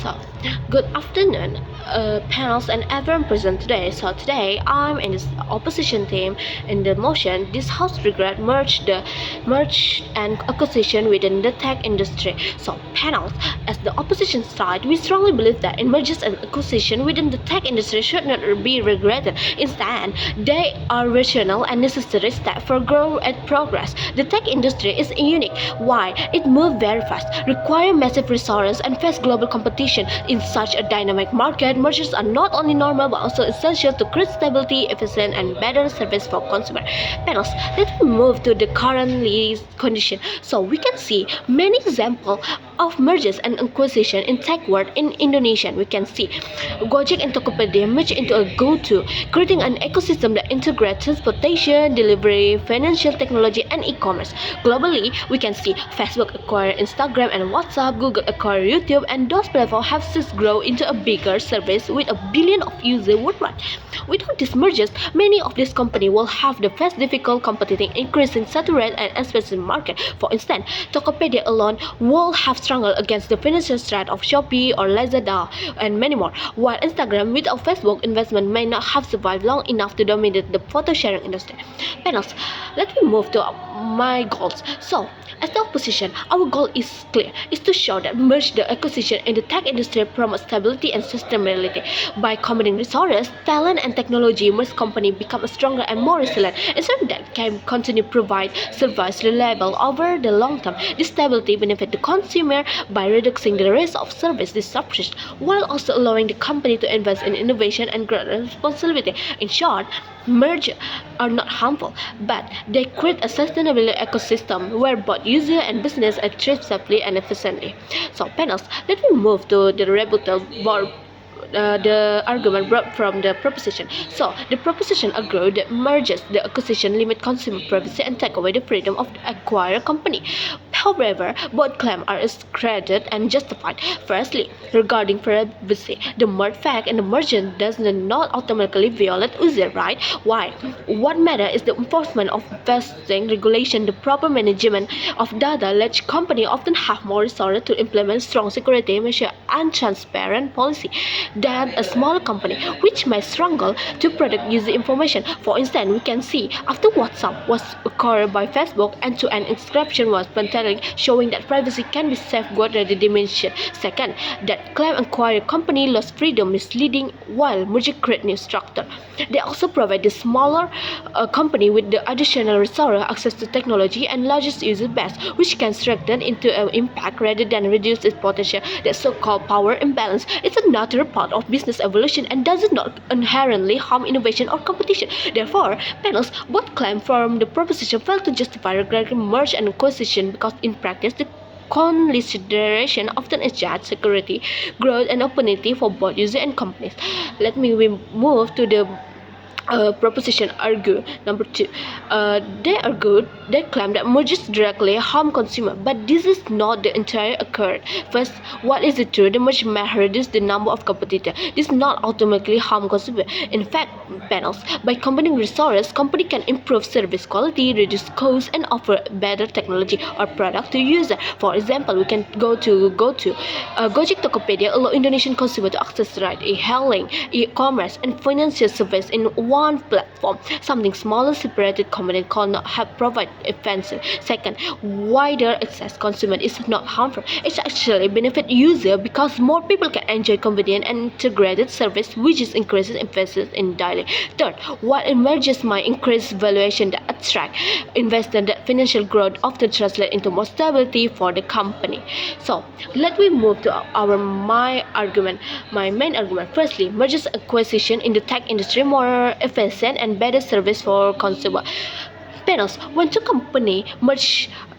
So, good afternoon, panels and everyone present today. So today I'm in this opposition team in the motion. This House regret merge and acquisition within the tech industry. So panels, as the opposition side, we strongly believe that in mergers and acquisition within the tech industry should not be regretted. Instead, they are rational and necessary step for growth and progress. The tech industry is unique. Why? It moves very fast, require massive resources, and face global competition. In such a dynamic market, mergers are not only normal but also essential to create stability, efficient, and better service for consumer. Panels, let me move to the currently condition. So we can see many examples of mergers and acquisition in tech world in Indonesia. We can see Gojek and Tokopedia merge into a go-to, creating an ecosystem that integrates transportation, delivery, financial technology, and e-commerce. Globally, we can see Facebook acquire Instagram and WhatsApp, Google acquire YouTube, and those platforms have since grown into a bigger service with a billion of users worldwide. Without these mergers, many of these companies will have the face difficult competing, increasing saturated and expensive market. For instance, Tokopedia alone will have struggled against the financial threat of Shopee or Lazada and many more, while Instagram without Facebook investment may not have survived long enough to dominate the photo sharing industry. Panels, let me move to my goals. So, as the opposition, our goal is clear, is to show that merge the acquisition in the tech industry promotes stability and sustainability. By combining resources, talent, and technology, merged companies become stronger and more resilient, ensuring that can continue provide service reliable over the long term. This stability benefits the consumer by reducing the risk of service disruption, while also allowing the company to invest in innovation and growth responsibility. In short, mergers are not harmful, but they create a sustainable ecosystem where both user and business are thrive safely and efficiently. So, panels, let me move to the rebuttal the argument brought from the proposition. So, the proposition agreed that mergers, the acquisition limit consumer privacy and take away the freedom of the acquired company. However, both claims are discredited and justified. Firstly, regarding privacy, the merge fact and the merger does not automatically violate user right. Why? What matters is the enforcement of vesting regulation, the proper management of data. Large companies often have more resources to implement strong security measures and transparent policy than a smaller company, which may struggle to protect user information. For instance, we can see after WhatsApp was acquired by Facebook, end-to-end encryption was maintained, showing that privacy can be safeguarded the dimension. Second, that claim acquired company lost freedom misleading while merger create new structure. They also provide the smaller company with the additional resource, access to technology, and largest user base, which can strengthen into an impact rather than reduce its potential. The so-called power imbalance is a natural part of business evolution and does not inherently harm innovation or competition. Therefore, panels both claim from the proposition fail to justify regarding merge and acquisition because in practice the consideration often adjust security, growth, and opportunity for both user and companies. Let me move to the proposition argue number two. They claim that mergers directly harm consumer, but this is not the entire occurred. First, what is it true? The merger may reduce the number of competitors. This not automatically harm consumer. In fact, panels, by combining resources, company can improve service quality, reduce costs, and offer better technology or product to user. For example, we can go to Gojek Tokopedia allow Indonesian consumer to access right e-hailing, e-commerce, and financial service in one platform. Something smaller separated company cannot have provide offensive. Second, wider access consumer is not harmful. It actually benefit user because more people can enjoy convenient and integrated service, which is increases investment in daily. Third, while emerges might increase valuation that attract investors, that financial growth often translate into more stability for the company. So let me move to my main argument. Firstly, mergers acquisition in the tech industry more efficient and better service for consumer. Panels, when two companies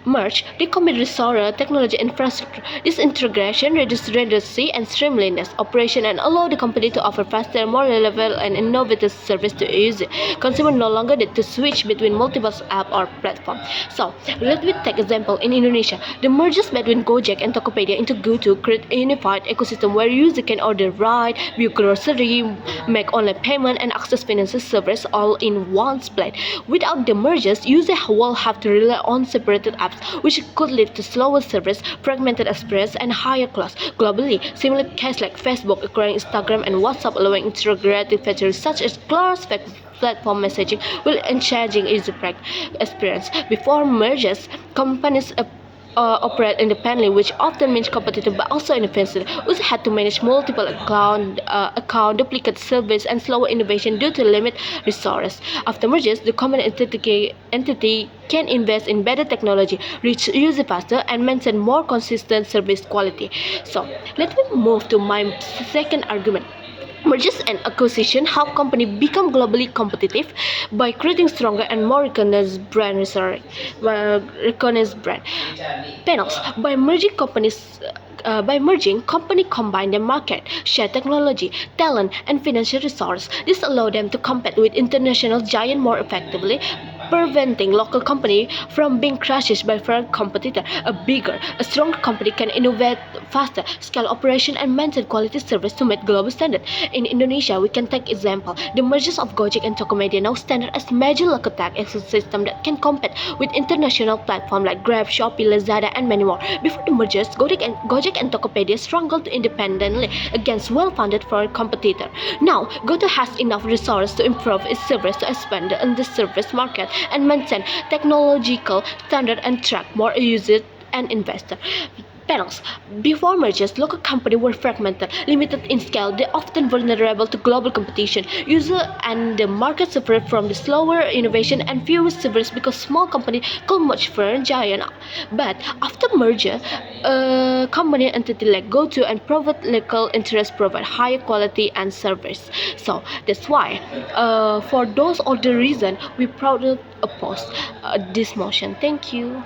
merge, they combine resource, technology, infrastructure. This integration reduces redundancy and streamlines operation and allow the company to offer faster, more relevant, and innovative service to users. Consumers no longer need to switch between multiple apps or platforms. So, let me take example in Indonesia. The mergers between Gojek and Tokopedia into GoTo create a unified ecosystem where users can order ride, view grocery, make online payment, and access financial service all in one place. Without the mergers, users will have to rely on separated apps gaps, which could lead to slower service, fragmented experience, and higher costs. Globally, similar cases like Facebook acquiring Instagram and WhatsApp allowing integrated features such as platform messaging will encouraging user experience. Before mergers, companies operate independently, which often means competitive but also inefficient. We had to manage multiple account duplicate service and slower innovation due to limited resources. After mergers, the common entity can invest in better technology, reach users faster, and maintain more consistent service quality. So let me move to my second argument. Mergers and acquisition help companies become globally competitive by creating stronger and more recognized brand panels. By merging, company combine their market, share technology, talent, and financial resources. This allow them to compete with international giants more effectively, preventing local company from being crushed by foreign competitor. A stronger company can innovate faster, scale operation, and maintain quality service to meet global standard. In Indonesia, we can take example the mergers of Gojek and Tokopedia now stand as major local tech ecosystem that can compete with international platforms like Grab, Shopee, Lazada, and many more. Before the mergers, Gojek and Tokopedia struggled independently against well-funded foreign competitor. Now, Gojek has enough resources to improve its service to expand the underserved market and maintain technological standard and attract more users and investors. Panels. Before mergers, local companies were fragmented, limited in scale. They often vulnerable to global competition. User and the market suffered from the slower innovation and fewer services because small companies could much foreign giant. But after merger, company entity like GoTo and private local interests provide higher quality and service. So that's why, for those are the reason we proudly oppose this motion. Thank you.